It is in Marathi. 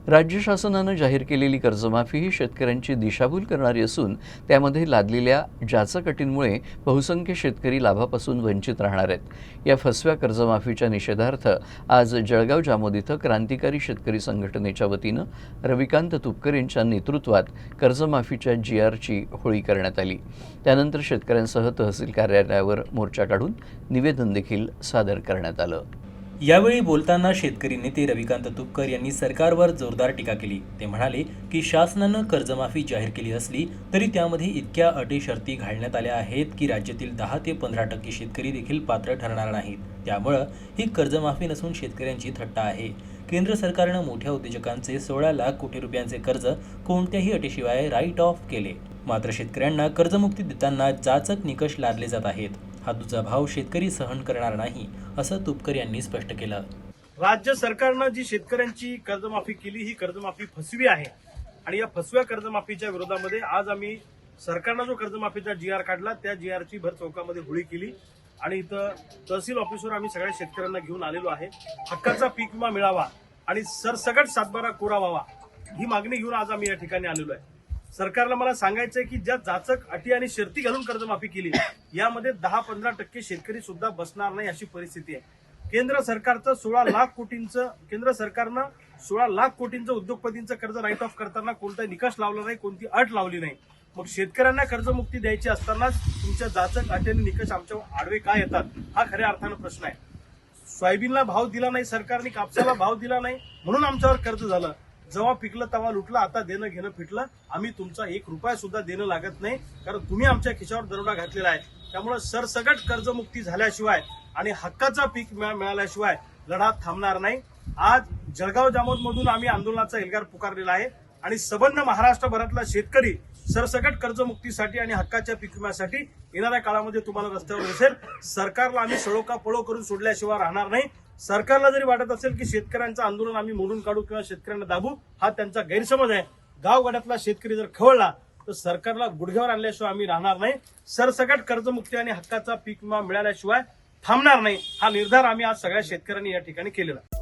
राज्य शासनानं जाहीर केलेली कर्जमाफी ही शेतकऱ्यांची दिशाभूल करणारी असून त्यामध्ये लादलेल्या जाचक अटींमुळे बहुसंख्य शेतकरी लाभापासून वंचित राहणार आहेत। या फसव्या कर्जमाफीच्या निषेधार्थ आज जळगाव जामोद इथं क्रांतिकारी शेतकरी संघटनेच्या वतीनं रविकांत तुपकर यांच्या नेतृत्वात कर्जमाफीच्या GRची होळी करण्यात आली। त्यानंतर शेतकऱ्यांसह तहसील कार्यालयावर मोर्चा काढून निवेदन देखील सादर करण्यात आलं। यावेळी बोलताना शेतकरी नेते रविकांत तुपकर यांनी सरकारवर जोरदार टीका केली। ते म्हणाले की शासनानं कर्जमाफी जाहीर केली असली तरी त्यामध्ये इतक्या अटी शर्ती घालण्यात आल्या आहेत की राज्यातील 10 ते 15% शेतकरी देखील पात्र ठरणार नाहीत। त्यामुळे ही कर्जमाफी नसून शेतकऱ्यांची थट्टा आहे। केंद्र सरकारनं मोठ्या उद्योजकांचे 16 लाख कोटी रुपयांचे कर्ज कोणत्याही अटीशिवाय राईट ऑफ केले, मात्र शेतकऱ्यांना कर्जमुक्ती देताना जाचक निकष लादले जात आहेत। हा दुजाभाव शेतकरी सहन करणार नाही असं तुपकर यांनी स्पष्ट केलं। राज्य सरकारनं जी शेतकऱ्यांची कर्जमाफी केली ही कर्जमाफी फसवी आहे आणि या फसव्या कर्जमाफीच्या विरोधामध्ये आज आम्ही सरकारनं जो कर्जमाफीचा GR काढला त्या GRची भर चौकामध्ये होळी केली आणि इथं तहसील ऑफिसवर आम्ही सगळ्या शेतकऱ्यांना घेऊन आलेलो आहे। हक्काचा पीक विमा मिळावा आणि सरसकट 7/12 कोरा व्हावा ही मागणी घेऊन आज आम्ही या ठिकाणी आलेलो आहे। सरकारला मला सांगायचंय की ज्या जाचक अटी आणि शर्ती घालून कर्जमाफी केली यामध्ये 10-15% शेतकरी सुद्धा बसणार नाही अशी परिस्थिती आहे। केंद्र सरकारनं 16 लाख कोटींचं उद्योगपतींचं कर्ज राईट ऑफ करताना कोणताही निकष लावला नाही, कोणती अट लावली नाही। मग शेतकऱ्यांना कर्जमुक्ती द्यायची असतानाच तुमच्या जाचक अटी आणि निकष आमच्या आडवे काय येतात हा खऱ्या अर्थानं प्रश्न आहे। सोयाबीनला भाव दिला नाही सरकारने, कापसाला भाव दिला नाही म्हणून आमच्यावर कर्ज झालं। जेव्हा पिकलं तेव्हा लुटलं, आता देणं घेणं फिटलं। आम्ही तुमचा 1 रुपया सुद्धा देणं लागत नाही कारण तुम्ही आमच्या खिशावर दरोडा घातलेला आहे। त्यामुळे सरसकट कर्जमुक्ती झाल्याशिवाय आणि हक्काचा पीक मिळाल्याशिवाय लढा थांबणार नाही। आज जळगाव जामोद मधून आम्ही आंदोलनाचा एल्गार पुकारलेला आहे आणि सबंध महाराष्ट्रभरातला शेतकरी सरसकट कर्जमुक्तीसाठी आणि हक्काच्या पीक विम्यासाठी येणाऱ्या काळामध्ये तुम्हाला रस्त्यावर दिसेल। सरकारला आम्ही सळो का पळो करून सोडल्याशिवाय राहणार नाही। सरकारला जरी वाटत असेल की शेतकऱ्यांचं आंदोलन आम्ही मोडून काढू किंवा शेतकऱ्यांना दाबू, हा त्यांचा गैरसमज आहे। गावगाड्यातला शेतकरी जर खवळला तर सरकारला गुडघ्यावर आणल्याशिवाय आम्ही राहणार नाही। सरसकट कर्जमुक्ती आणि हक्काचा पीक विमा मिळाल्याशिवाय थांबणार नाही हा निर्धार आम्ही आज सगळ्या शेतकऱ्यांनी या ठिकाणी केलेला आहे।